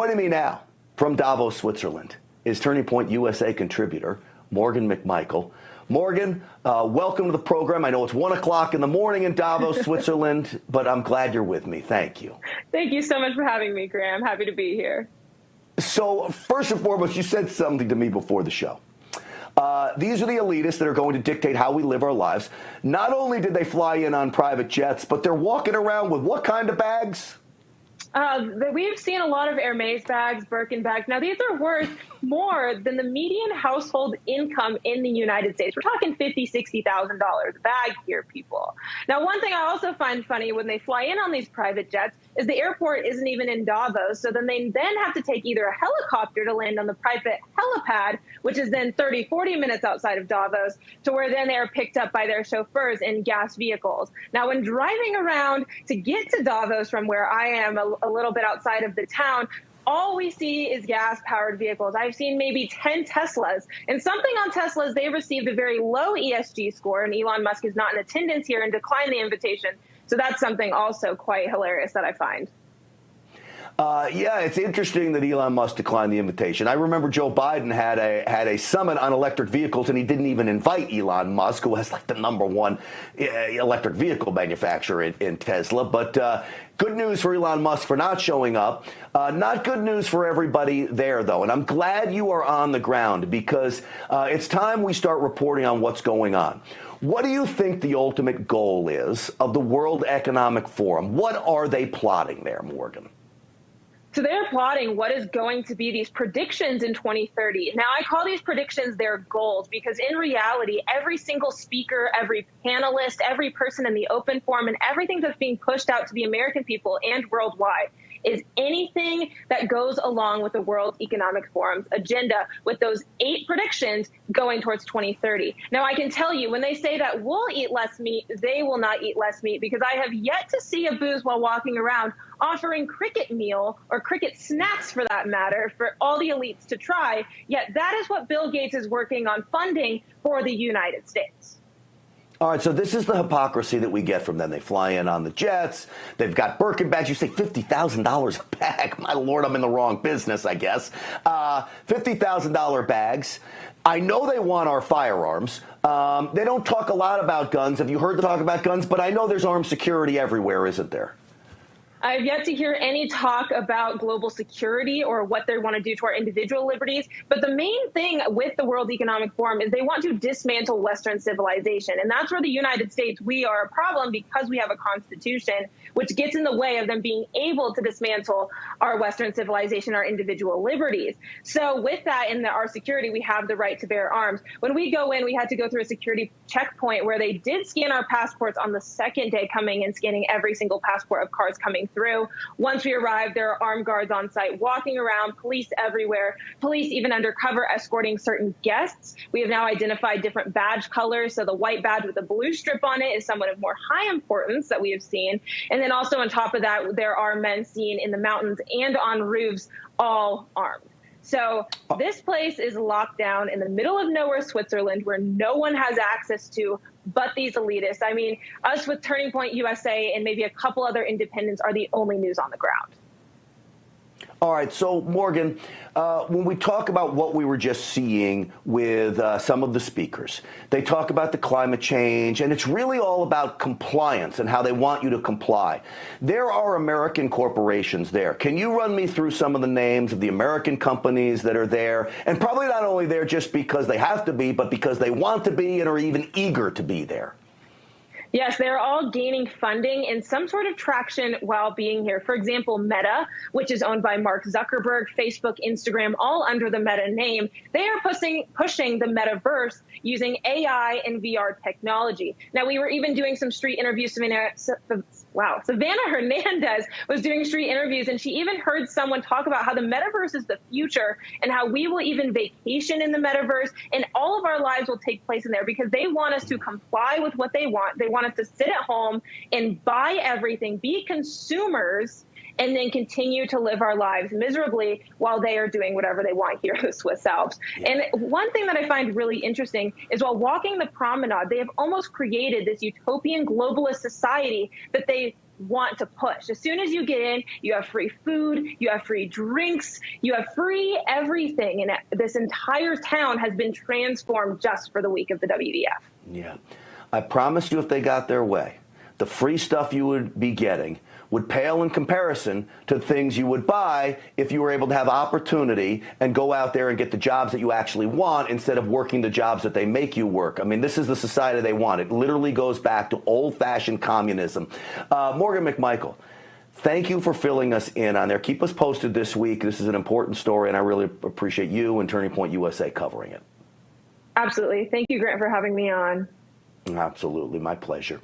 Joining me now from Davos, Switzerland, is Turning Point USA contributor Morgonn McMichael. Morgonn, welcome to the program. I know it's 1 o'clock in the morning in Davos, Switzerland, but I'm glad you're with me. Thank you. Thank you so much for having me, Graham. Happy to be here. So first and foremost, you said something to me before the show. These are the elitists that are going to dictate how we live our lives. Not only did they fly in on private jets, but they're walking around with what kind of bags? We've seen a lot of Hermes bags, Birkin bags. Now, these are worth more than the median household income in the United States. We're talking $50,000, $60,000 a bag here, people. Now, one thing I also find funny when they fly in on these private jets is the airport isn't even in Davos. So then they have to take either a helicopter to land on the private helipad, which is then 30, 40 minutes outside of Davos, to where then they're picked up by their chauffeurs in gas vehicles. Now, when driving around to get to Davos from where I am, a little bit outside of the town, all we see is gas-powered vehicles. I've seen maybe 10 Teslas. And something on Teslas, they received a very low ESG score, and Elon Musk is not in attendance here and declined the invitation. So that's something also quite hilarious that I find. Yeah, it's interesting that Elon Musk declined the invitation. I remember Joe Biden had a summit on electric vehicles, and he didn't even invite Elon Musk, who has like the #1 electric vehicle manufacturer in Tesla. But good news for Elon Musk for not showing up. Not good news for everybody there, though. And I'm glad you are on the ground, because it's time we start reporting on what's going on. What do you think the ultimate goal is of the World Economic Forum? What are they plotting there, Morgonn? So they're plotting what is going to be these predictions in 2030. Now, I call these predictions their goals because in reality, every single speaker, every panelist, every person in the open forum, and everything that's being pushed out to the American people and worldwide is anything that goes along with the World Economic Forum's agenda, with those 8 predictions going towards 2030. Now, I can tell you, when they say that we'll eat less meat, they will not eat less meat, because I have yet to see a booth while walking around offering cricket meal or cricket snacks, for that matter, for all the elites to try. Yet that is what Bill Gates is working on funding for the United States. All right, so this is the hypocrisy that we get from them. They fly in on the jets. They've got Birkin bags. You say $50,000 a bag. My Lord, I'm in the wrong business, I guess. $50,000 bags. I know they want our firearms. They don't talk a lot about guns. Have you heard them talk about guns? But I know there's armed security everywhere, isn't there? I've yet to hear any talk about global security or what they want to do to our individual liberties. But the main thing with the World Economic Forum is they want to dismantle Western civilization. And that's where the United States, we are a problem because we have a constitution which gets in the way of them being able to dismantle our Western civilization, our individual liberties. So with that, in our security, we have the right to bear arms. When we go in, we had to go through a security checkpoint where they did scan our passports on the second day, coming and scanning every single passport of cars coming through. Once we arrived, there are armed guards on site walking around, police everywhere, police even undercover escorting certain guests. We have now identified different badge colors. So the white badge with the blue strip on it is someone of more high importance that we have seen. And then also on top of that, there are men seen in the mountains and on roofs, all armed. So this place is locked down in the middle of nowhere, Switzerland, where no one has access to but these elitists. I mean, us with Turning Point USA and maybe a couple other independents are the only news on the ground. All right. So, Morgonn, when we talk about what we were just seeing with some of the speakers, they talk about the climate change, and it's really all about compliance and how they want you to comply. There are American corporations there. Can you run me through some of the names of the American companies that are there, and probably not only there just because they have to be, but because they want to be and are even eager to be there? Yes, they're all gaining funding and some sort of traction while being here. For example, Meta, which is owned by Mark Zuckerberg, Facebook, Instagram, all under the Meta name, they are pushing the metaverse using AI and VR technology. Now, we were even doing some street interviews. Savannah Hernandez was doing street interviews, and she even heard someone talk about how the metaverse is the future and how we will even vacation in the metaverse, and all of our lives will take place in there because they want us to comply with what they want. They want us to sit at home and buy everything, be consumers, and then continue to live our lives miserably while they are doing whatever they want here in the Swiss Alps. And one thing that I find really interesting is while walking the promenade, they have almost created this utopian globalist society that they want to push. As soon as you get in, you have free food, you have free drinks, you have free everything. And this entire town has been transformed just for the week of the WEF. Yeah. I promised you if they got their way, the free stuff you would be getting would pale in comparison to things you would buy if you were able to have opportunity and go out there and get the jobs that you actually want instead of working the jobs that they make you work. I mean, this is the society they want. It literally goes back to old-fashioned communism. Morgan McMichael, thank you for filling us in on there. Keep us posted this week. This is an important story, and I really appreciate you and Turning Point USA covering it. Absolutely. Thank you, Grant, for having me on. Absolutely. My pleasure.